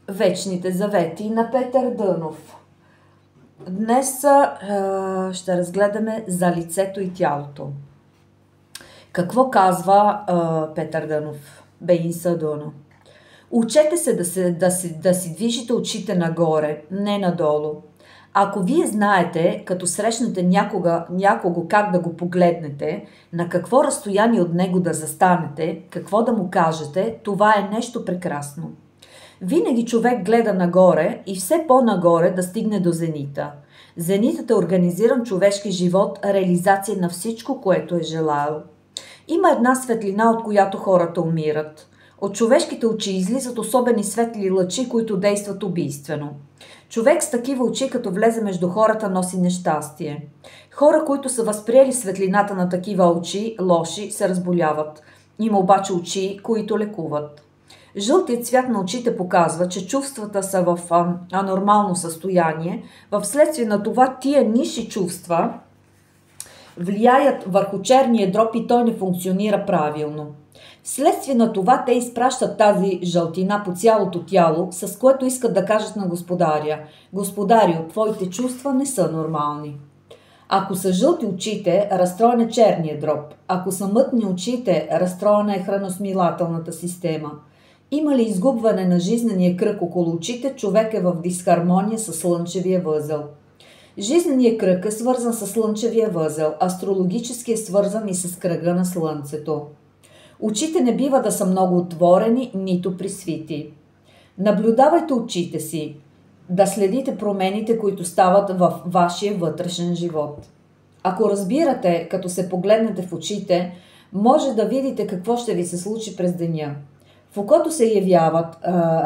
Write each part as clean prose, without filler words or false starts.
Вечните завети на Петър Дънов. Днес ще разгледаме за лицето и тялото. Какво казва Петър Дънов? Бейн Съдоно. Учете се да си движите очите нагоре, не надолу. Ако вие знаете, като срещнете някого как да го погледнете, на какво разстояние от него да застанете, какво да му кажете, това е нещо прекрасно. Винаги човек гледа нагоре и все по-нагоре да стигне до зенита. Зенитът е организиран човешки живот, реализация на всичко, което е желал. Има една светлина, от която хората умират. От човешките очи излизат особени светли лъчи, които действат убийствено. Човек с такива очи, като влезе между хората, носи нещастие. Хора, които са възприели светлината на такива очи, лоши, се разболяват. Има обаче очи, които лекуват. Жълтият цвят на очите показва, че чувствата са в анормално състояние. Вследствие на това тия нисши чувства влияят върху черния дроб и той не функционира правилно. Вследствие на това те изпращат тази жълтина по цялото тяло, с което искат да кажат на господаря: Господарю, твоите чувства не са нормални. Ако са жълти очите, разстроен е черния дроб. Ако са мътни очите, разстроена е храносмилателната система. Има ли изгубване на жизнения кръг около очите, човек е в дисхармония с слънчевия възел. Жизненият кръг е свързан с слънчевия възел, астрологически е свързан и с кръга на слънцето. Очите не бива да са много отворени, нито присвити. Наблюдавайте очите си, да следите промените, които стават в вашия вътрешен живот. Ако разбирате, като се погледнете в очите, може да видите какво ще ви се случи през деня. В окото се явяват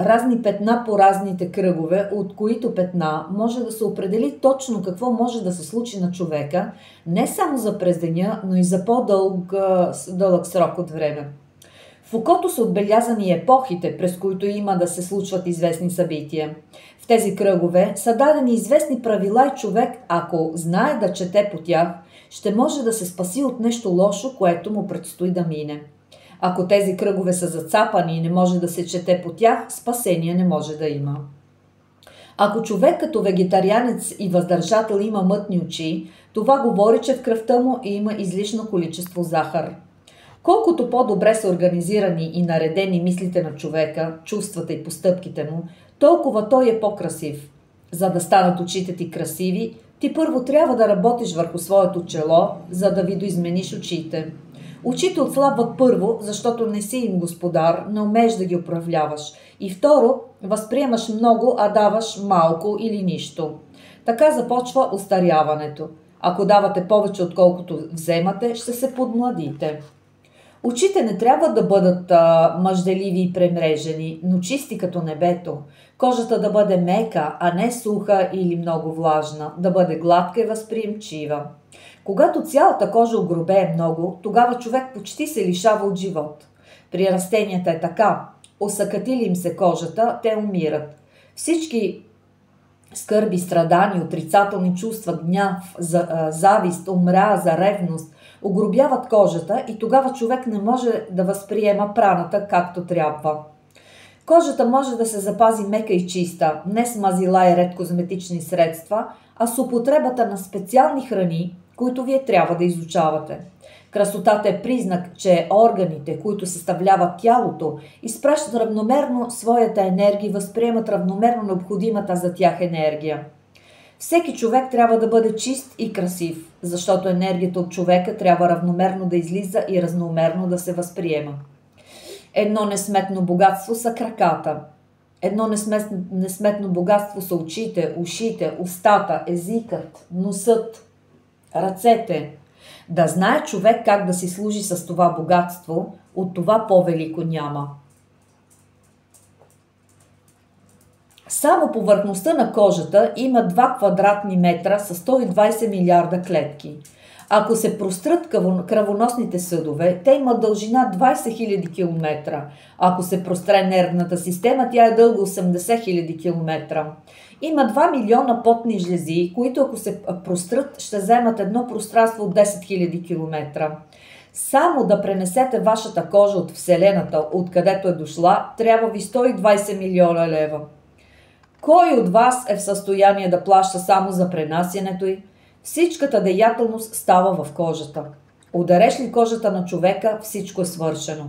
разни петна по разните кръгове, от които петна може да се определи точно какво може да се случи на човека, не само за през деня, но и за по-дълъг срок от време. В окото са отбелязани епохите, през които има да се случват известни събития. В тези кръгове са дадени известни правила и човек, ако знае да чете по тях, ще може да се спаси от нещо лошо, което му предстои да мине. Ако тези кръгове са зацапани и не може да се чете по тях, спасение не може да има. Ако човек като вегетарианец и въздържател има мътни очи, това говори, че в кръвта му има излишно количество захар. Колкото по-добре са организирани и наредени мислите на човека, чувствата и постъпките му, толкова той е по-красив. За да станат очите ти красиви, ти първо трябва да работиш върху своето чело, за да видоизмениш очите. Очите отслабват първо, защото не си им господар, не умееш да ги управляваш. И второ, възприемаш много, а даваш малко или нищо. Така започва остаряването. Ако давате повече, отколкото вземате, ще се подмладите. Очите не трябва да бъдат мъжделиви и премрежени, но чисти като небето. Кожата да бъде мека, а не суха или много влажна, да бъде гладка и възприемчива. Когато цялата кожа огрубее много, тогава човек почти се лишава от живот. При растенията е така. Осакатили им се кожата, те умират. Всички скърби, страдания, отрицателни чувства, гняв, завист, омраза, ревност огрубяват кожата и тогава човек не може да възприема праната както трябва. Кожата може да се запази мека и чиста, не с мазила и ред козметични средства, а с употребата на специални храни, които вие трябва да изучавате. Красотата е признак, че органите, които съставляват тялото, изпращат равномерно своята енергия и възприемат равномерно необходимата за тях енергия. Всеки човек трябва да бъде чист и красив, защото енергията от човека трябва равномерно да излиза и разномерно да се възприема. Едно несметно богатство са краката. Едно несметно богатство са очите, ушите, устата, езикът, носът, ръцете. Да знае човек как да си служи с това богатство, от това по-велико няма. Само повърхността на кожата има 2 квадратни метра с 120 милиарда клетки. Ако се прострат кръвоносните съдове, те имат дължина 20 000 км. Ако се простре нервната система, тя е дълга 80 000 км. Има 2 милиона потни жлези, които ако се прострат, ще вземат едно пространство от 10 000 км. Само да пренесете вашата кожа от Вселената, откъдето е дошла, трябва ви 120 милиона лева. Кой от вас е в състояние да плаща само за пренасянето й? Всичката деятелност става в кожата. Удареш ли кожата на човека, всичко е свършено.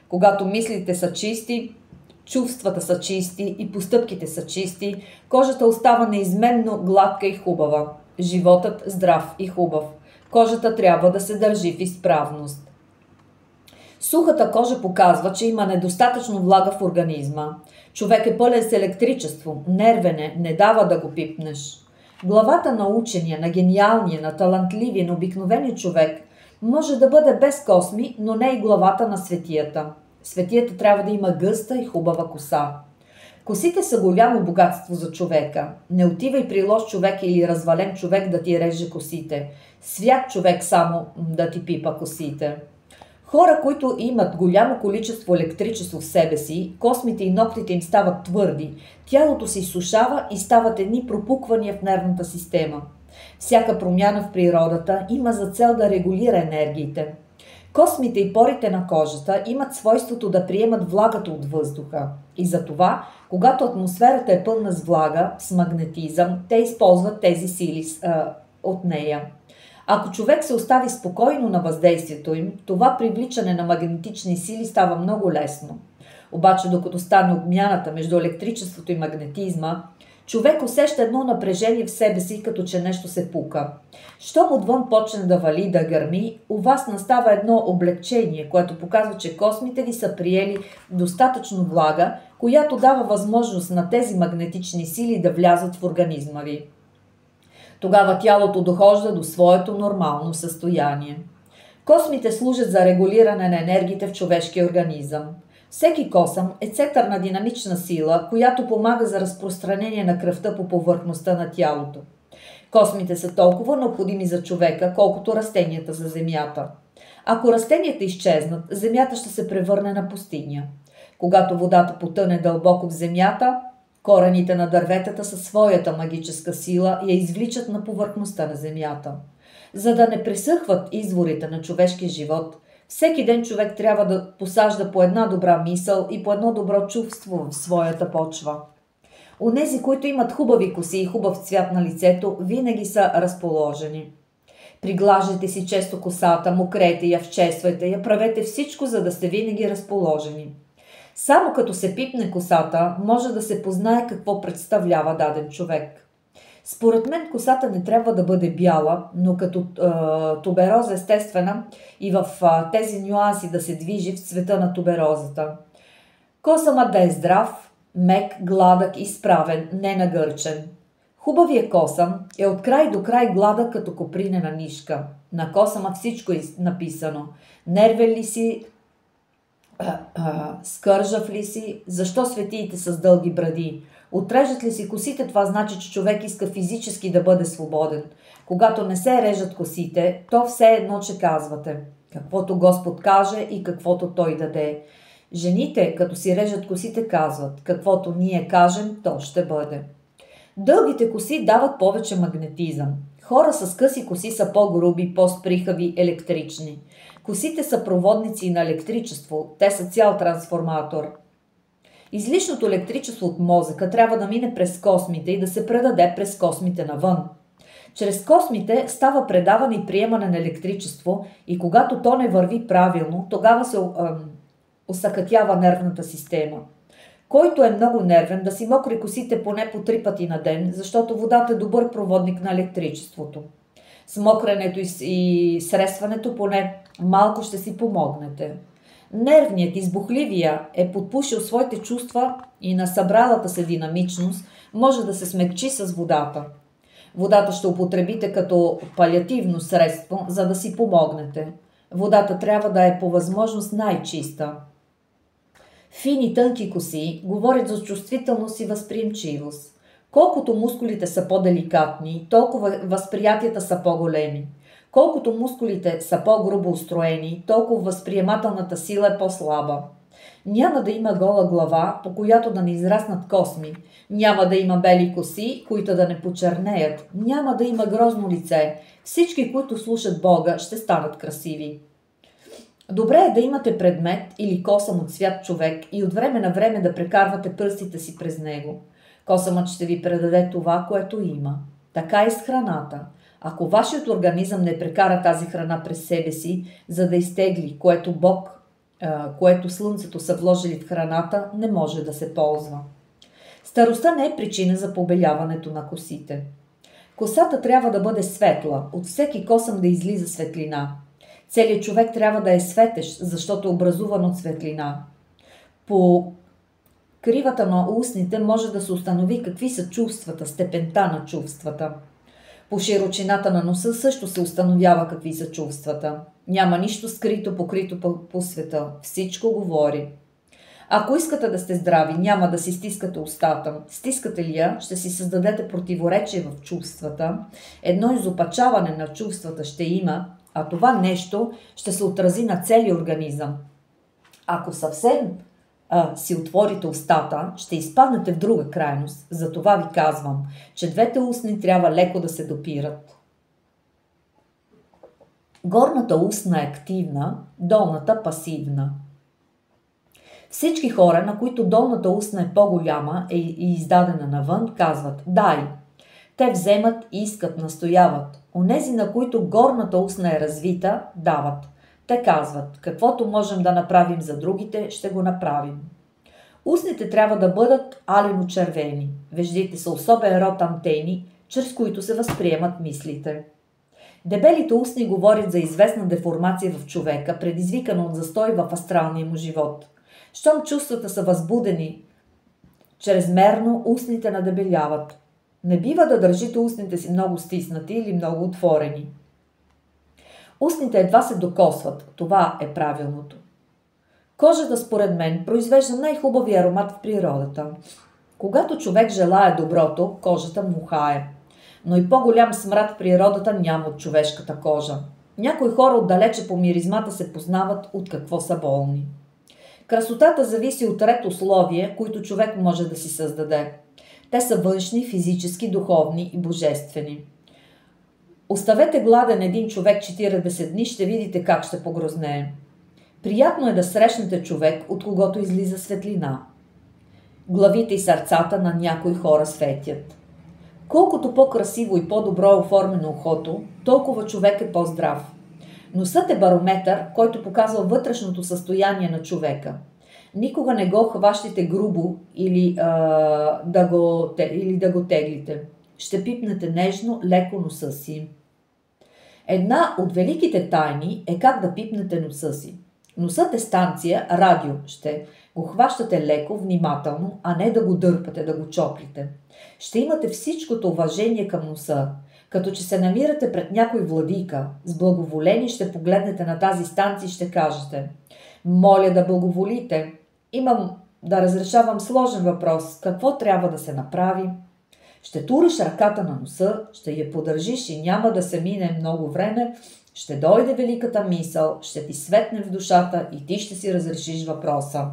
Когато мислите са чисти, чувствата са чисти и постъпките са чисти, кожата остава неизменно гладка и хубава. Животът здрав и хубав. Кожата трябва да се държи в изправност. Сухата кожа показва, че има недостатъчно влага в организма. Човек е пълен с електричество, нервен е, не дава да го пипнеш. Главата на учения, на гениалния, на талантливия, на обикновения човек може да бъде без косми, но не и главата на светията. Светията трябва да има гъста и хубава коса. Косите са голямо богатство за човека. Не отивай при лош човек или развален човек да ти реже косите. Свят човек само да ти пипа косите. Хора, които имат голямо количество електричество в себе си, космите и ногтите им стават твърди, тялото се изсушава и стават едни пропуквания в нервната система. Всяка промяна в природата има за цел да регулира енергиите. Космите и порите на кожата имат свойството да приемат влагата от въздуха. И затова, когато атмосферата е пълна с влага, с магнетизъм, те използват тези сили от нея. Ако човек се остави спокойно на въздействието им, това привличане на магнетични сили става много лесно. Обаче, докато стане обмяната между електричеството и магнетизма, човек усеща едно напрежение в себе си, като че нещо се пука. Щом отвън почне да вали, да гърми, у вас настава едно облегчение, което показва, че космите ви са приели достатъчно влага, която дава възможност на тези магнетични сили да влязат в организма ви. Тогава тялото дохожда до своето нормално състояние. Космите служат за регулиране на енергиите в човешкия организъм. Всеки косъм е център на динамична сила, която помага за разпространение на кръвта по повърхността на тялото. Космите са толкова необходими за човека, колкото растенията за земята. Ако растенията изчезнат, земята ще се превърне на пустиня. Когато водата потъне дълбоко в земята, корените на дърветата със своята магическа сила я извличат на повърхността на земята. За да не пресъхват изворите на човешкия живот, всеки ден човек трябва да посажда по една добра мисъл и по едно добро чувство в своята почва. Онези, които имат хубави коси и хубав цвят на лицето, винаги са разположени. Приглаждайте си често косата, мокрете я, вчесвайте я, правете всичко, за да сте винаги разположени. Само като се пипне косата, може да се познае какво представлява даден човек. Според мен косата не трябва да бъде бяла, но като тубероза естествена и в тези нюанси да се движи в цвета на туберозата. Косъмът да е здрав, мек, гладък и справен, не нагърчен. Хубавия косъм е от край до край гладък като копринена нишка. На косъма всичко е написано. Нервен ли си, скържав ли си, защо светиите с дълги бради? Отрежат ли си косите, това значи, че човек иска физически да бъде свободен. Когато не се режат косите, то все едно, че казвате. Каквото Господ каже и каквото Той даде. Жените, като си режат косите, казват. Каквото ние кажем, то ще бъде. Дългите коси дават повече магнетизъм. Хора с къси коси са по-груби, по-сприхави, електрични. Косите са проводници на електричество. Те са цял трансформатор. Излишното електричество от мозъка трябва да мине през космите и да се предаде през космите навън. Чрез космите става предаване и приемане на електричество и когато то не върви правилно, тогава се осакатява нервната система. Който е много нервен, да си мокри косите поне по 3 пъти на ден, защото водата е добър проводник на електричеството. С мокренето и сресването поне малко ще си помогнете. Нервният, избухливия е подпушил своите чувства и на събралата се динамичност може да се смекчи с водата. Водата ще употребите като палиативно средство, за да си помогнете. Водата трябва да е по възможност най-чиста. Фини тънки коси говорят за чувствителност и възприемчивост. Колкото мускулите са по-деликатни, толкова възприятията са по-големи. Колкото мускулите са по-грубо устроени, толкова възприемателната сила е по-слаба. Няма да има гола глава, по която да не израснат косми. Няма да има бели коси, които да не почернеят. Няма да има грозно лице. Всички, които слушат Бога, ще станат красиви. Добре е да имате предмет или косъм от свят човек и от време на време да прекарвате пръстите си през него. Косъмът ще ви предаде това, което има. Така и с храната. Ако вашият организъм не прекара тази храна през себе си, за да изтегли, което слънцето са вложили в храната, не може да се ползва. Старостта не е причина за побеляването на косите. Косата трябва да бъде светла, от всеки косъм да излиза светлина. Целият човек трябва да е светещ, защото е образуван от светлина. По кривата на устните може да се установи какви са чувствата, степента на чувствата. По широчината на носа също се установява какви са чувствата. Няма нищо скрито, покрито по света. Всичко говори. Ако искате да сте здрави, няма да си стискате устата. Стискате ли я, ще си създадете противоречие в чувствата. Едно изопачаване на чувствата ще има, а това нещо ще се отрази на целия организъм. Ако съвсем си отворите устата, ще изпаднете в друга крайност. Затова ви казвам, че двете устни трябва леко да се допират. Горната устна е активна, долната пасивна. Всички хора, на които долната устна е по-голяма и издадена навън, казват «дай». Те вземат, искат, настояват. Онези, на които горната устна е развита, дават. Те казват «каквото можем да направим за другите, ще го направим». Устните трябва да бъдат алено-червени. Веждите са особен род антени, чрез които се възприемат мислите. Дебелите устни говорят за известна деформация в човека, предизвикана от застой в астралния му живот. Щом чувствата са възбудени, чрезмерно устните надебеляват. Не бива да държите устните си много стиснати или много отворени. Устните едва се докосват. Това е правилното. Кожата, според мен, произвежда най-хубавия аромат в природата. Когато човек желае доброто, кожата му хае. Но и по-голям смрад в природата няма от човешката кожа. Някои хора отдалече по миризмата се познават от какво са болни. Красотата зависи от ред условия, които човек може да си създаде. Те са външни, физически, духовни и божествени. Оставете гладен един човек 40 дни, ще видите как ще погрознее. Приятно е да срещнете човек, от когото излиза светлина. Главите и сърцата на някои хора светят. Колкото по-красиво и по-добро е оформено ухото, толкова човек е по-здрав. Носът е барометър, който показва вътрешното състояние на човека. Никога не го хващите грубо или да го теглите. Ще пипнете нежно, леко носа си. Една от великите тайни е как да пипнете носа си. Носът е станция, радио. Ще го хващате леко, внимателно, а не да го дърпате, да го чоплите. Ще имате всичкото уважение към носа. Като че се намирате пред някой владика, с благоволение ще погледнете на тази станция и ще кажете: моля да благоволите, имам да разрешавам сложен въпрос, какво трябва да се направи? Ще туриш ръката на носа, ще я подържиш и няма да се мине много време, ще дойде великата мисъл, ще ти светне в душата и ти ще си разрешиш въпроса.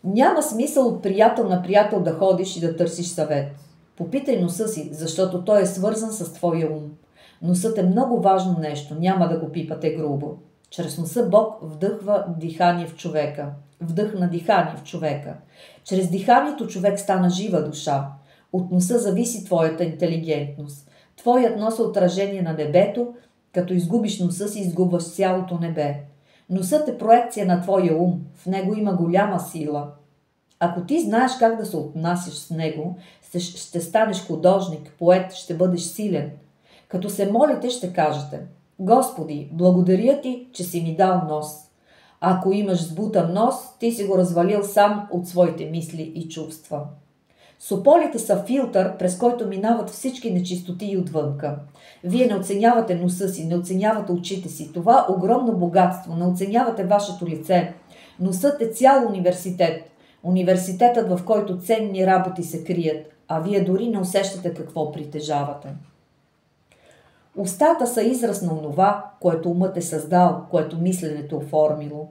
Няма смисъл от приятел на приятел да ходиш и да търсиш съвет. Попитай носа си, защото той е свързан с твоя ум. Носът е много важно нещо, няма да го пипате грубо. Чрез носа Бог вдъхва дихание в човека. Вдъхна дихание в човека. Чрез диханието човек стана жива душа. От носа зависи твоята интелигентност. Твоят нос е отражение на небето, като изгубиш носа си, изгубваш цялото небе. Носът е проекция на твоя ум, в него има голяма сила. Ако ти знаеш как да се отнасяш с него, ще станеш художник, поет, ще бъдеш силен. Като се молите, ще кажете: Господи, благодаря ти, че си ми дал нос. Ако имаш сбутан нос, ти си го развалил сам от своите мисли и чувства. Сополите са филтър, през който минават всички нечистотии отвънка. Вие не оценявате носа си, не оценявате очите си. Това огромно богатство, не оценявате вашето лице. Носът е цял университет. Университетът, в който ценни работи се крият, а вие дори не усещате какво притежавате. Устата са израз на онова, което умът е създал, което мисленето оформило.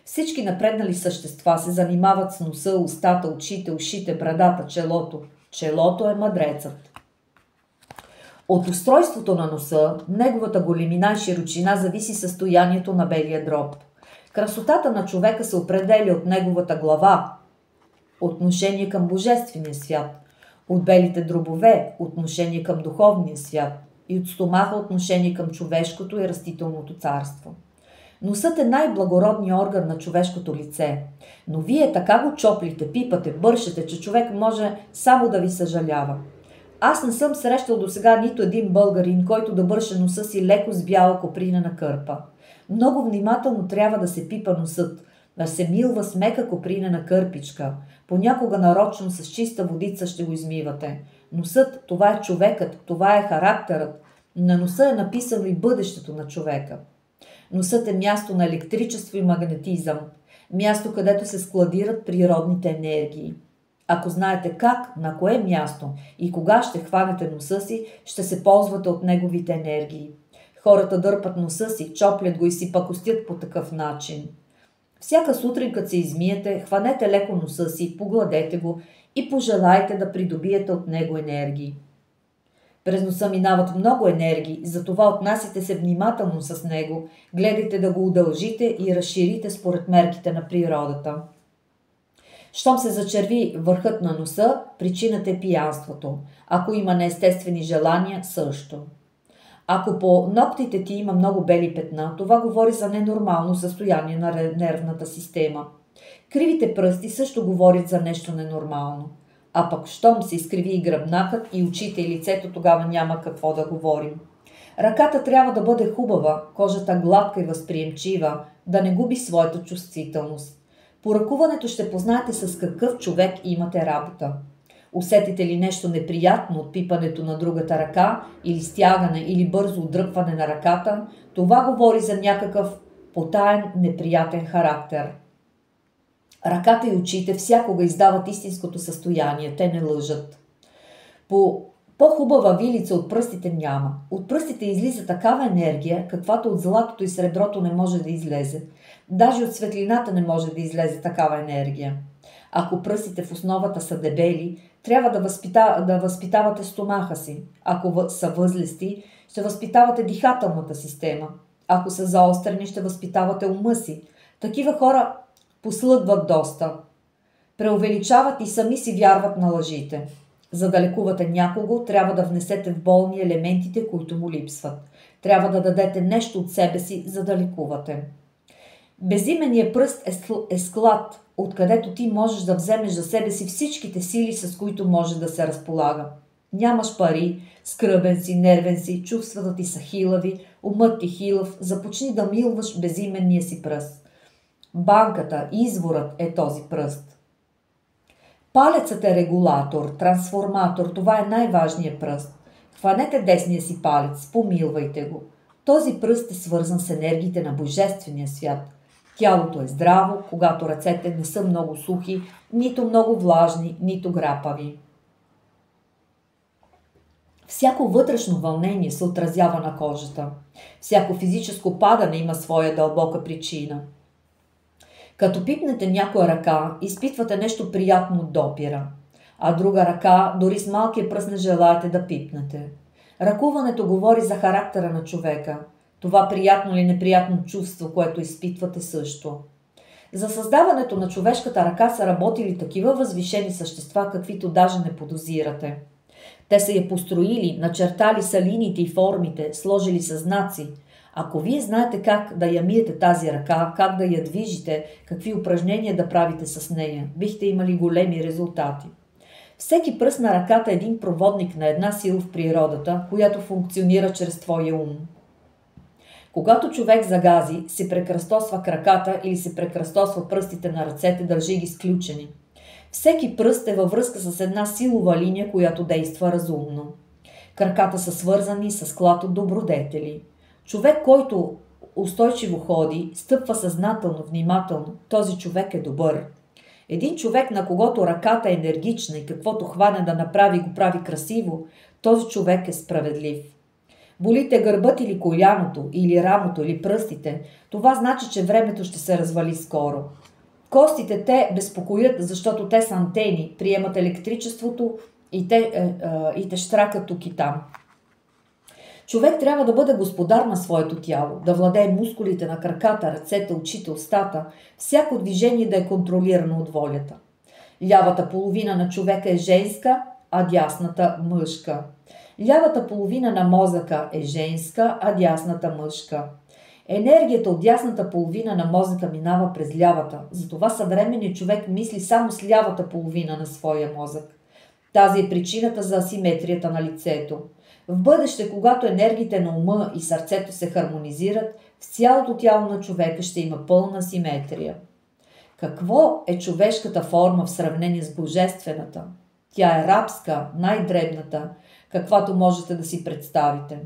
Всички напреднали същества се занимават с носа, устата, очите, ушите, брадата, челото. Челото е мъдрецът. От устройството на носа, неговата големина и широчина зависи състоянието на белия дроб. Красотата на човека се определя от неговата глава, отношение към божествения свят, от белите дробове отношение към духовния свят и от стомаха отношение към човешкото и растителното царство. Носът е най-благородният орган на човешкото лице, но вие така го чоплите, пипате, бършете, че човек може само да ви съжалява. Аз не съм срещал досега нито един българин, който да бърше носа си леко с бяла копринена кърпа. Много внимателно трябва да се пипа носът, да се милва с мека копринена кърпичка. Понякога нарочно с чиста водица ще го измивате. Носът, това е човекът, това е характерът. На носа е написано и бъдещето на човека. Носът е място на електричество и магнетизъм, място, където се складират природните енергии. Ако знаете как, на кое място и кога ще хванете носа си, ще се ползвате от неговите енергии. Хората дърпат носа си, чоплят го и си пакостят по такъв начин. Всяка сутрин, като се измиете, хванете леко носа си, погладете го и пожелайте да придобиете от него енергии. През носа минават много енергии, затова отнасяйте се внимателно с него, гледайте да го удължите и разширите според мерките на природата. Щом се зачерви върхът на носа, причината е пиянството. Ако има неестествени желания, също. Ако по ногтите ти има много бели петна, това говори за ненормално състояние на нервната система. Кривите пръсти също говорят за нещо ненормално. А пък щом се изкриви и гръбнакът, и очите, и лицето, тогава няма какво да говорим. Ръката трябва да бъде хубава, кожата гладка и възприемчива, да не губи своята чувствителност. По ръкуването ще познаете с какъв човек имате работа. Усетите ли нещо неприятно от пипането на другата ръка, или стягане, или бързо отдръпване на ръката, това говори за някакъв потаен, неприятен характер. Ръката и очите всякога издават истинското състояние, те не лъжат. По-хубава вилица от пръстите няма. От пръстите излиза такава енергия, каквато от златото и среброто не може да излезе. Даже от светлината не може да излезе такава енергия. Ако пръстите в основата са дебели, трябва да възпитавате стомаха си. Ако са възлести, ще възпитавате дихателната система. Ако са заострени, ще възпитавате ума си. Такива хора послъгват доста. Преувеличават и сами си вярват на лъжите. За да лекувате някого, трябва да внесете в болни елементите, които му липсват. Трябва да дадете нещо от себе си, за да лекувате. Безименният пръст е склад, откъдето ти можеш да вземеш за себе си всичките сили, с които може да се разполага. Нямаш пари, скръбен си, нервен си, чувствата ти са хилави, умът ти хилав, започни да милваш безименния си пръст. Банката, изворът е този пръст. Палецът е регулатор, трансформатор, това е най-важният пръст. Хванете десния си палец, помилвайте го. Този пръст е свързан с енергиите на Божествения свят. Тялото е здраво, когато ръцете не са много сухи, нито много влажни, нито грапави. Всяко вътрешно вълнение се отразява на кожата. Всяко физическо падане има своя дълбока причина. Като пипнете някоя ръка, изпитвате нещо приятно от допира, а друга ръка дори с малкия пръст не желаете да пипнете. Ръкуването говори за характера на човека. Това приятно или неприятно чувство, което изпитвате също. За създаването на човешката ръка са работили такива възвишени същества, каквито даже не подозирате. Те са я построили, начертали са линиите и формите, сложили са знаци. Ако вие знаете как да я миете тази ръка, как да я движите, какви упражнения да правите с нея, бихте имали големи резултати. Всеки пръст на ръката е един проводник на една сила в природата, която функционира чрез твоя ум. Когато човек загази, се прекръстосва краката или се прекръстосва пръстите на ръцете, държи ги сключени. Всеки пръст е във връзка с една силова линия, която действа разумно. Краката са свързани с склад от добродетели. Човек, който устойчиво ходи, стъпва съзнателно, внимателно, този човек е добър. Един човек, на когото ръката е енергична и каквото хване да направи, го прави красиво, този човек е справедлив. Болите гърбът или коляното, или рамото, или пръстите, това значи, че времето ще се развали скоро. Костите те безпокоят, защото те са антени, приемат електричеството и те щракат тук и там. Човек трябва да бъде господар на своето тяло, да владее мускулите на краката, ръцете, очите, устата, всяко движение да е контролирано от волята. Лявата половина на човека е женска, а дясната мъжка. Лявата половина на мозъка е женска, а дясната мъжка. Енергията от дясната половина на мозъка минава през лявата, затова съвременният човек мисли само с лявата половина на своя мозък. Тази е причината за асиметрията на лицето. В бъдеще, когато енергиите на ума и сърцето се хармонизират, в цялото тяло на човека ще има пълна симетрия. Какво е човешката форма в сравнение с божествената? Тя е рабска, най-дребната, каквато можете да си представите.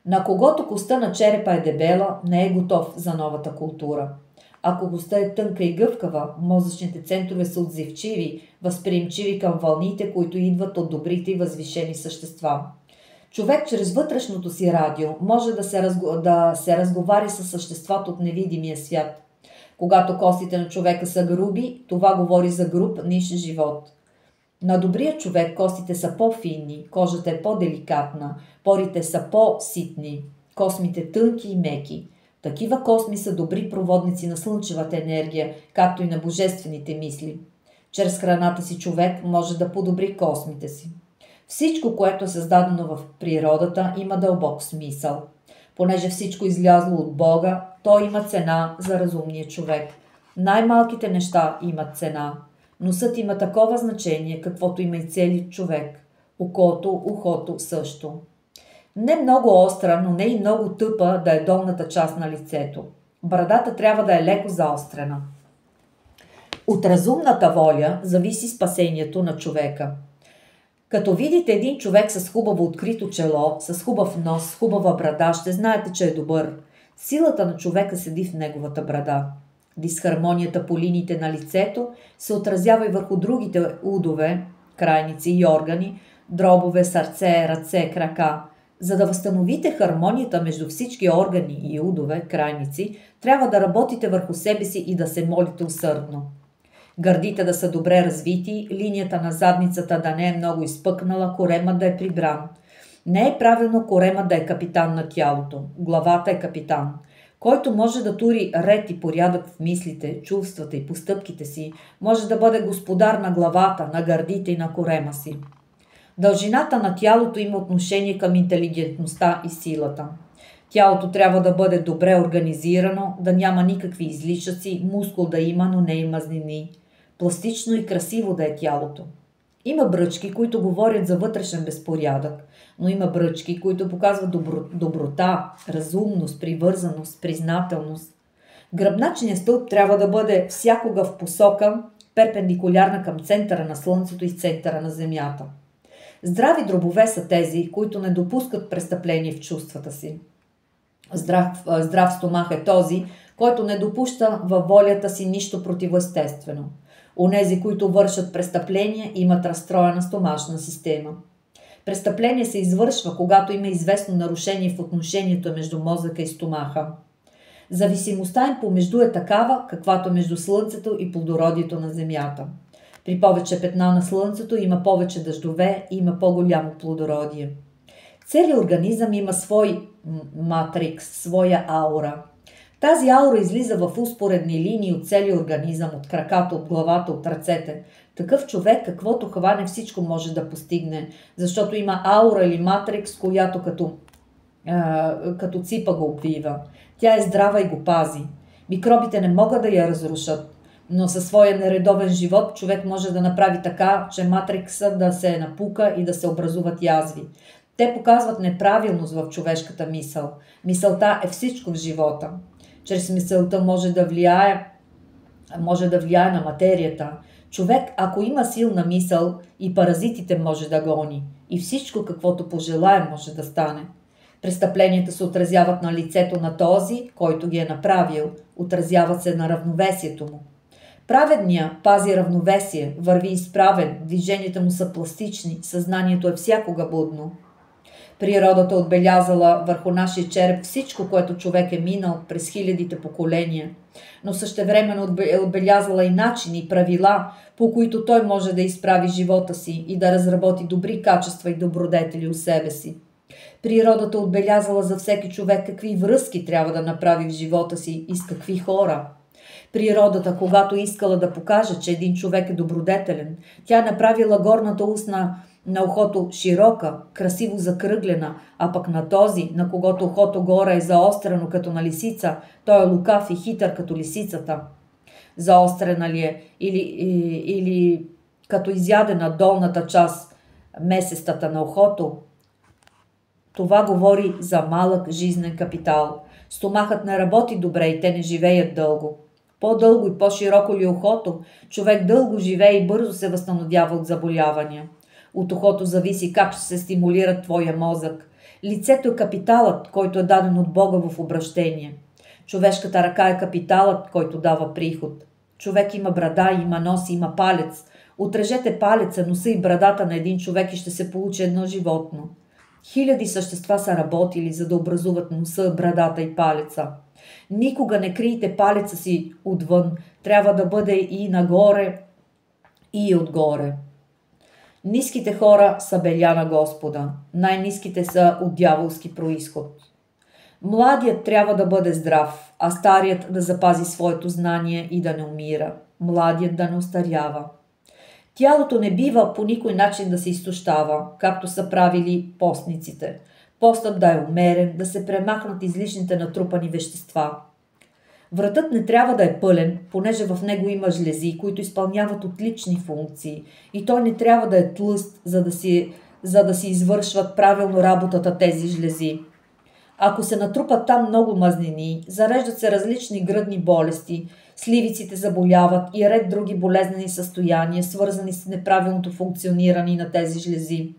На когото костта на черепа е дебела, не е готов за новата култура. Ако костта е тънка и гъвкава, мозъчните центрове са отзивчиви, възприемчиви към вълните, които идват от добрите и възвишени същества. Човек чрез вътрешното си радио може да се разговаря с съществата от невидимия свят. Когато костите на човека са груби, това говори за груб, ниш живот. На добрия човек костите са по-финни, кожата е по-деликатна, порите са по-ситни, космите тънки и меки. Такива косми са добри проводници на слънчевата енергия, както и на божествените мисли. Чрез храната си човек може да подобри космите си. Всичко, което е създадено в природата, има дълбок смисъл. Понеже всичко излязло от Бога, то има цена за разумния човек. Най-малките неща имат цена. Носът има такова значение, каквото има и целият човек. Окото, ухото също. Не много остра, но не и много тъпа да е долната част на лицето. Брадата трябва да е леко заострена. От разумната воля зависи спасението на човека. Като видите един човек с хубаво открито чело, с хубав нос, с хубава брада, ще знаете, че е добър. Силата на човека седи в неговата брада. Дисхармонията по линиите на лицето се отразява и върху другите удове, крайници и органи, дробове, сърце, ръце, крака. За да възстановите хармонията между всички органи и удове, крайници, трябва да работите върху себе си и да се молите усърдно. Гърдите да са добре развити, линията на задницата да не е много изпъкнала, коремът да е прибран. Не е правилно коремът да е капитан на тялото, главата е капитан. Който може да тури ред и порядък в мислите, чувствата и постъпките си, може да бъде господар на главата, на гърдите и на корема си. Дължината на тялото има отношение към интелигентността и силата. Тялото трябва да бъде добре организирано, да няма никакви излишъци, мускул да има, но не и мазнини. Пластично и красиво да е тялото. Има бръчки, които говорят за вътрешен безпорядък, но има бръчки, които показват доброта, разумност, привързаност, признателност. Гръбначният стълб трябва да бъде всякога в посока, перпендикулярна към центъра на Слънцето и центъра на Земята. Здрави дробове са тези, които не допускат престъпление в чувствата си. Здрав стомах е този, който не допуща във волята си нищо противоестествено. Онези, които вършат престъпления, имат разстроена стомашна система. Престъпление се извършва, когато има известно нарушение в отношението между мозъка и стомаха. Зависимостта им помежду е такава, каквато е между Слънцето и плодородието на Земята. При повече петна на Слънцето има повече дъждове и има по-голямо плодородие. Целият организъм има свой матрикс, своя аура. Тази аура излиза в успоредни линии от целия организъм, от краката, от главата, от ръцете. Такъв човек, каквото хване, всичко може да постигне, защото има аура или матрикс, която като ципа го обвива. Тя е здрава и го пази. Микробите не могат да я разрушат, но със своя нередовен живот човек може да направи така, че матрикса да се напука и да се образуват язви. Те показват неправилност в човешката мисъл. Мисълта е всичко в живота. Чрез мисълта може да влияе на материята. Човек, ако има силна мисъл, и паразитите може да гони. И всичко, каквото пожелае, може да стане. Престъпленията се отразяват на лицето на този, който ги е направил. Отразяват се на равновесието му. Праведният пази равновесие, върви изправен, движенията му са пластични, съзнанието е всякога будно. Природата отбелязала върху нашия череп всичко, което човек е минал през хилядите поколения, но същевременно е отбелязала и начини и правила, по които той може да изправи живота си и да разработи добри качества и добродетели у себе си. Природата отбелязала за всеки човек какви връзки трябва да направи в живота си и с какви хора. Природата, когато искала да покаже, че един човек е добродетелен, тя е направила горната устна на ухото широка, красиво закръглена, а пък на този, на когото ухото горе е заострено като на лисица, той е лукав и хитър като лисицата. Заострена ли е или като изядена долната част, месестата на ухото? Това говори за малък жизнен капитал. Стомахът не работи добре и те не живеят дълго. По-дълго и по-широко ли е ухото, човек дълго живее и бързо се възстановява от заболявания. От ухото зависи как ще се стимулира твоя мозък. Лицето е капиталът, който е даден от Бога в обращение. Човешката ръка е капиталът, който дава приход. Човек има брада, има нос, има палец. Отрежете палеца, носа и брадата на един човек и ще се получи едно животно. Хиляди същества са работили, за да образуват носа, брадата и палеца. Никога не крийте палеца си отвън. Трябва да бъде и нагоре, и отгоре. Ниските хора са беля на Господа. Най-ниските са от дяволски происход. Младият трябва да бъде здрав, а старият да запази своето знание и да не умира. Младият да не остарява. Тялото не бива по никой начин да се изтощава, както са правили постниците. Постът да е умерен, да се премахнат излишните натрупани вещества. Вратът не трябва да е пълен, понеже в него има жлези, които изпълняват отлични функции, и той не трябва да е тлъст, за да си извършват правилно работата тези жлези. Ако се натрупат там много мазнини, зареждат се различни гръдни болести, сливиците заболяват и ред други болезнени състояния, свързани с неправилното функциониране на тези жлези.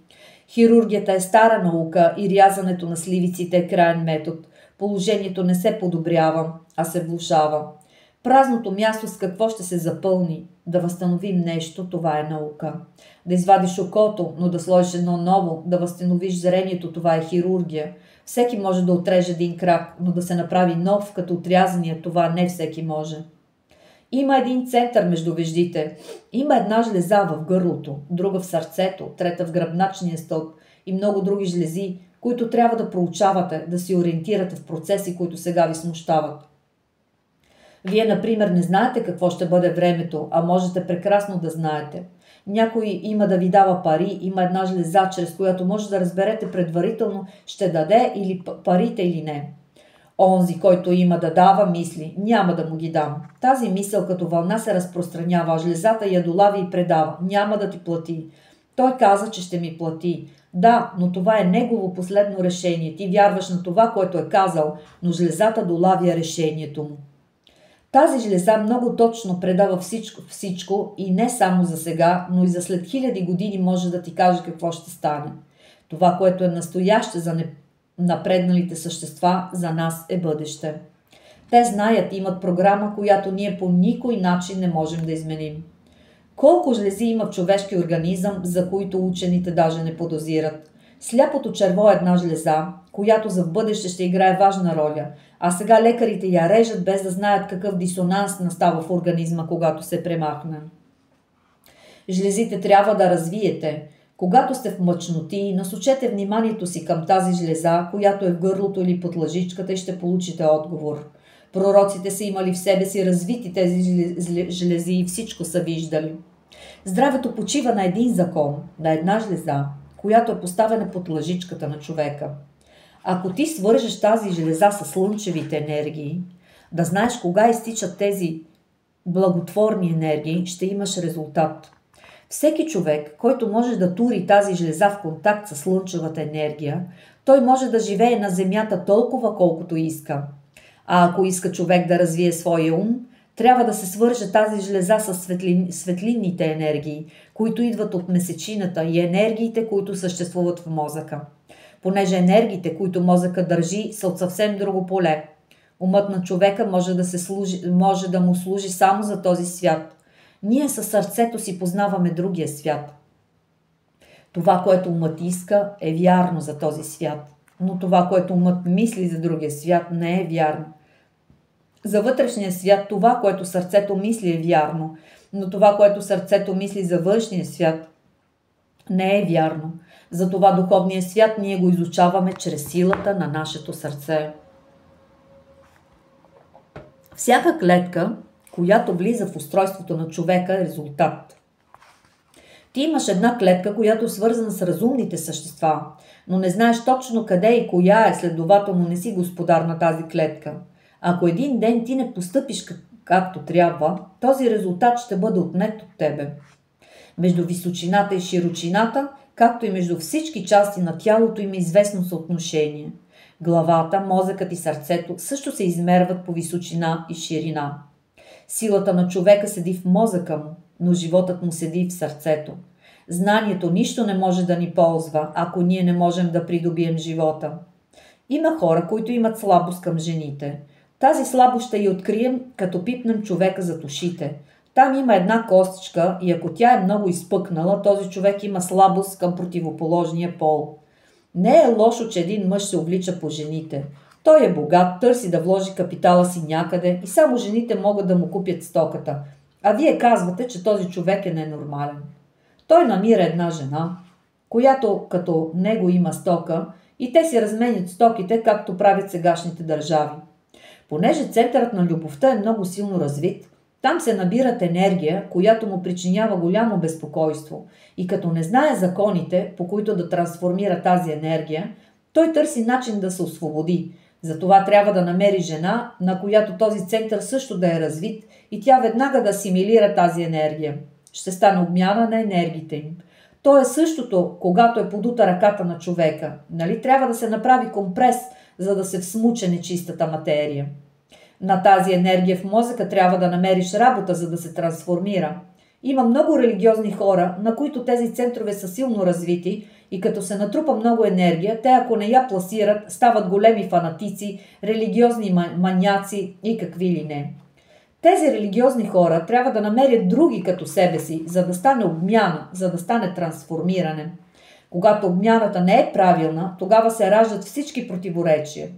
Хирургията е стара наука и рязането на сливиците е краен метод. Положението не се подобрява, а се влошава. Празното място с какво ще се запълни? Да възстановим нещо, това е наука. Да извадиш окото, но да сложиш едно ново, да възстановиш зрението, това е хирургия. Всеки може да отреже един крак, но да се направи нов, като отрязания, това не всеки може. Има един център между веждите. Има една жлеза в гърлото, друга в сърцето, трета в гръбначния стълб и много други жлези, които трябва да проучавате, да си ориентирате в процеси, които сега ви смущават. Вие, например, не знаете какво ще бъде времето, а можете прекрасно да знаете. Някой има да ви дава пари, има една жлеза, чрез която може да разберете предварително ще даде или парите или не. Онзи, който има да дава, мисли, няма да му ги дам. Тази мисъл като вълна се разпространява, а жлезата я долави и предава, няма да ти плати. Той каза, че ще ми плати. Да, но това е негово последно решение. Ти вярваш на това, което е казал, но жлезата долавя решението му. Тази жлеза много точно предава всичко и не само за сега, но и за след хиляди години може да ти каже какво ще стане. Това, което е настояще за напредналите същества, за нас е бъдеще. Те знаят, имат програма, която ние по никой начин не можем да изменим. Колко жлези има в човешки организъм, за които учените даже не подозират? Сляпото черво е една жлеза, която за в бъдеще ще играе важна роля, а сега лекарите я режат без да знаят какъв дисонанс настава в организма, когато се премахне. Жлезите трябва да развиете. Когато сте в мъчноти, насочете вниманието си към тази жлеза, която е в гърлото или под лъжичката и ще получите отговор. Пророците са имали в себе си развити тези жлези и всичко са виждали. Здравето почива на един закон, на една жлеза, която е поставена под лъжичката на човека. Ако ти свържеш тази жлеза с слънчевите енергии, да знаеш кога изтичат тези благотворни енергии, ще имаш резултат. Всеки човек, който може да тури тази жлеза в контакт с слънчевата енергия, той може да живее на земята толкова, колкото иска. А ако иска човек да развие своя ум, трябва да се свърже тази жлеза с светлинните енергии, които идват от месечината и енергиите, които съществуват в мозъка. Понеже енергиите, които мозъка държи, са от съвсем друго поле. Умът на човека може да му служи само за този свят. Ние със сърцето си познаваме другия свят. Това, което умът иска, е вярно за този свят. Но това, което умът мисли за другия свят, не е вярно. За вътрешния свят това, което сърцето мисли, е вярно, но това, което сърцето мисли за външния свят, не е вярно. Затова духовния свят ние го изучаваме чрез силата на нашето сърце. Всяка клетка, която влиза в устройството на човека, е резултат. Ти имаш една клетка, която е свързана с разумните същества, но не знаеш точно къде и коя е, следователно не си господар на тази клетка. Ако един ден ти не постъпиш както трябва, този резултат ще бъде отнет от тебе. Между височината и широчината, както и между всички части на тялото, има известно съотношение. Главата, мозъкът и сърцето също се измерват по височина и ширина. Силата на човека седи в мозъка му, но животът му седи в сърцето. Знанието нищо не може да ни ползва, ако ние не можем да придобием живота. Има хора, които имат слабост към жените. Тази слабост ще я открием, като пипнем човека зад ушите. Там има една костичка и ако тя е много изпъкнала, този човек има слабост към противоположния пол. Не е лошо, че един мъж се увлича по жените. Той е богат, търси да вложи капитала си някъде и само жените могат да му купят стоката. А вие казвате, че този човек е ненормален. Той намира една жена, която като него има стока и те си разменят стоките, както правят сегашните държави. Понеже центърът на любовта е много силно развит, там се набират енергия, която му причинява голямо безпокойство и като не знае законите, по които да трансформира тази енергия, той търси начин да се освободи. Затова трябва да намери жена, на която този център също да е развит и тя веднага да асимилира тази енергия. Ще стане обмяна на енергиите им. То е същото, когато е подута ръката на човека. Нали трябва да се направи компрес, за да се всмуче нечистата материя. На тази енергия в мозъка трябва да намериш работа, за да се трансформира. Има много религиозни хора, на които тези центрове са силно развити и като се натрупа много енергия, те ако не я пласират, стават големи фанатици, религиозни маняци и какви ли не. Тези религиозни хора трябва да намерят други като себе си, за да стане обмяна, за да стане трансформиране. Когато обмяната не е правилна, тогава се раждат всички противоречия.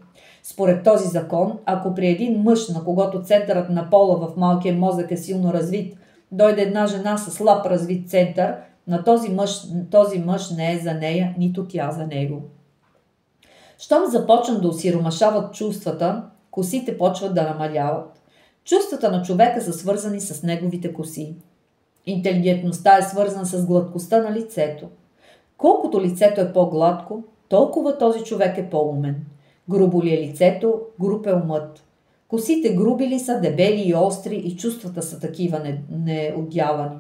Според този закон, ако при един мъж, на когото центърът на пола в малкия мозък е силно развит, дойде една жена с слаб развит център, на този мъж не е за нея, нито тя за него. Щом започнат да осиромашават чувствата, косите почват да намаляват. Чувствата на човека са свързани с неговите коси. Интелигентността е свързана с гладкостта на лицето. Колкото лицето е по-гладко, толкова този човек е по-умен. Грубо ли е лицето, груб е умът. Косите груби ли са, дебели и остри и чувствата са такива неотдялани.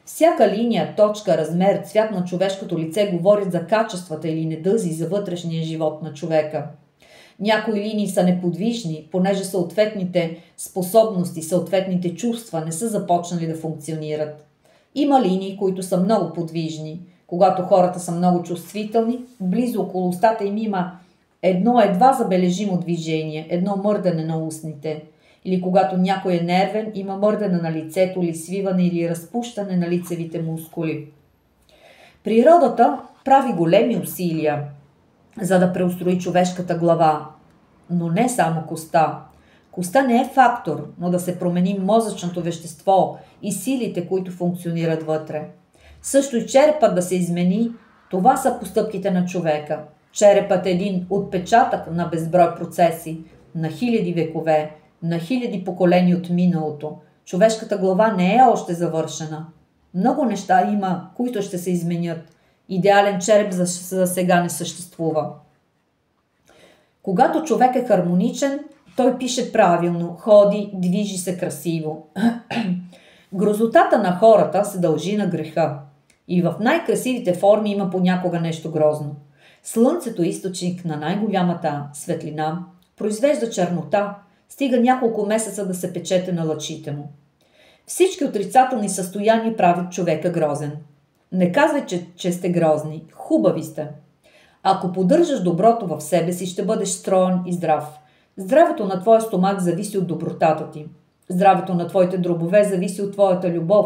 Всяка линия, точка, размер, цвят на човешкото лице говорят за качествата или недъзи за вътрешния живот на човека. Някои линии са неподвижни, понеже съответните способности, съответните чувства не са започнали да функционират. Има линии, които са много подвижни. Когато хората са много чувствителни, близо около устата им има едно едва забележимо движение, едно мърдане на устните. Или когато някой е нервен, има мърдане на лицето, или свиване, или разпущане на лицевите мускули. Природата прави големи усилия, за да преустрои човешката глава, но не само коста. Коста не е фактор, но да се промени мозъчното вещество и силите, които функционират вътре. Също и черепът да се измени, това са постъпките на човека. Черепът е един отпечатък на безброй процеси, на хиляди векове, на хиляди поколения от миналото. Човешката глава не е още завършена. Много неща има, които ще се изменят. Идеален череп за сега не съществува. Когато човек е хармоничен, той пише правилно, ходи, движи се красиво. Грозотата на хората се дължи на греха. И в най-красивите форми има понякога нещо грозно. Слънцето, източник на най-голямата светлина, произвежда чернота, стига няколко месеца да се печете на лъчите му. Всички отрицателни състояния правят човека грозен. Не казвай, че сте грозни, хубави сте. Ако поддържаш доброто в себе си, ще бъдеш строен и здрав. Здравето на твоя стомах зависи от добротата ти. Здравето на твоите дробове зависи от твоята любов.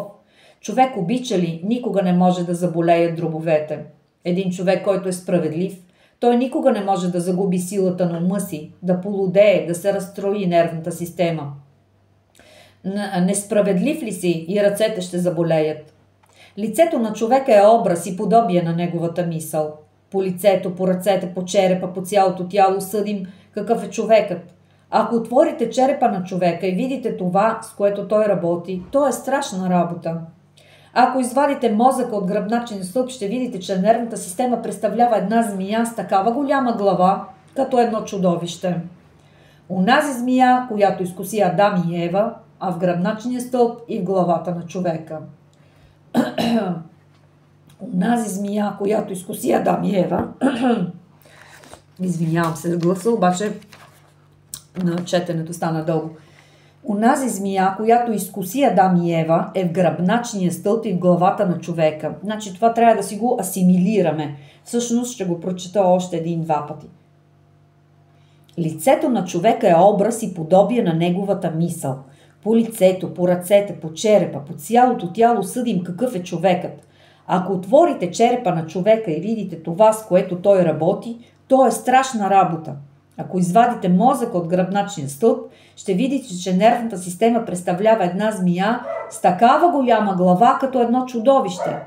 Човек обича ли, никога не може да заболеят дробовете. Един човек, който е справедлив, той никога не може да загуби силата на ума си, да полудее, да се разстрои нервната система. Несправедлив ли си и ръцете ще заболеят. Лицето на човека е образ и подобие на неговата мисъл. По лицето, по ръцете, по черепа, по цялото тяло съдим какъв е човекът. Ако отворите черепа на човека и видите това, с което той работи, то е страшна работа. Ако извадите мозъка от гръбначния стълб, ще видите, че нервната система представлява една змия с такава голяма глава, като едно чудовище. Онази змия, която изкуси Адам и Ева, а в гръбначния стълб и в главата на човека. Онази змия, която изкуси Адам и Ева, извинявам се с гласа, обаче на четенето стана дълго. Онази змия, която изкуси Адам и Ева, е в гръбначния стълб и в главата на човека. Значи това трябва да си го асимилираме. Всъщност ще го прочета още един-два пъти. Лицето на човека е образ и подобие на неговата мисъл. По лицето, по ръцете, по черепа, по цялото тяло съдим какъв е човекът. Ако отворите черепа на човека и видите това, с което той работи, то е страшна работа. Ако извадите мозъка от гръбначния стълб, ще видите, че нервната система представлява една змия с такава голяма глава, като едно чудовище.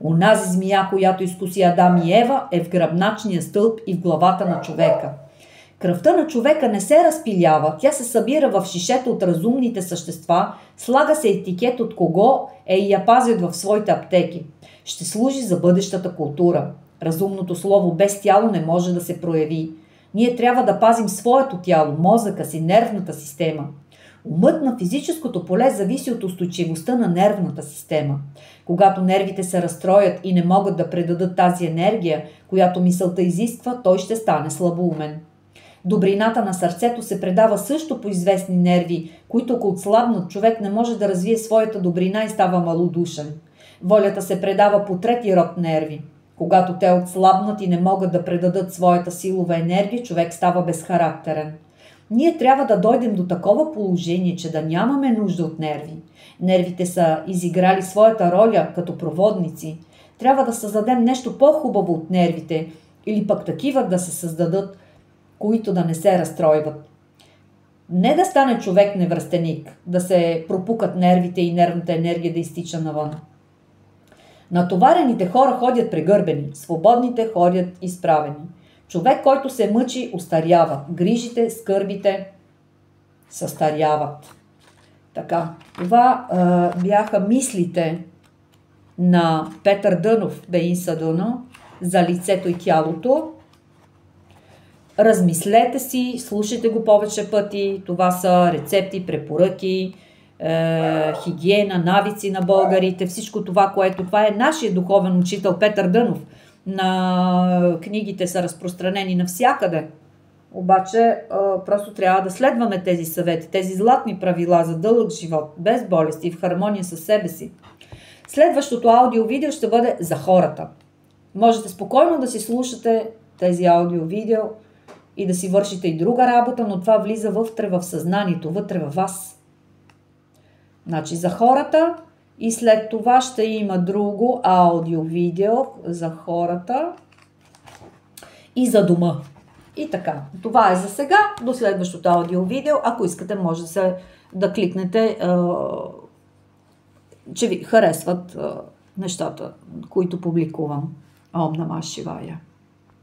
Онази змия, която изкуси Адам и Ева, е в гръбначния стълб и в главата на човека. Кръвта на човека не се разпилява, тя се събира в шишета от разумните същества, слага се етикет от кого и я пазят в своите аптеки. Ще служи за бъдещата култура. Разумното слово без тяло не може да се прояви. Ние трябва да пазим своето тяло, мозъка си, нервната система. Умът на физическото поле зависи от устойчивостта на нервната система. Когато нервите се разстроят и не могат да предадат тази енергия, която мисълта изисква, той ще стане слабоумен. Добрината на сърцето се предава също по известни нерви, които ако отслабнат, човек не може да развие своята добрина и става малодушен. Волята се предава по трети род нерви. Когато те отслабнат и не могат да предадат своята силова енергия, човек става безхарактерен. Ние трябва да дойдем до такова положение, че да нямаме нужда от нерви. Нервите са изиграли своята роля като проводници. Трябва да създадем нещо по-хубаво от нервите или пък такива да се създадат, които да не се разстройват. Не да стане човек невръстеник, да се пропукат нервите и нервната енергия да изтича навън. Натоварените хора ходят прегърбени, свободните ходят изправени. Човек, който се мъчи, остарява. Грижите, скърбите състаряват. Така, това бяха мислите на Петър Дънов, Беин Садъна, за лицето и тялото. Размислете си, слушайте го повече пъти. Това са рецепти, препоръки, хигиена, навици на българите, всичко това, това е нашия духовен учител Петър Дънов. На книгите са разпространени навсякъде. Обаче просто трябва да следваме тези съвети, тези златни правила за дълъг живот, без болести, в хармония със себе си. Следващото аудио-видео ще бъде за хората. Можете спокойно да си слушате тези аудио-видео и да си вършите и друга работа, но това влиза вътре в съзнанието, вътре във вас. Значи за хората и след това ще има друго аудио-видео за хората и за дома. И така, това е за сега. До следващото аудио-видео. Ако искате, може да кликнете, че ви харесват нещата, които публикувам. Ом Намah Шивая.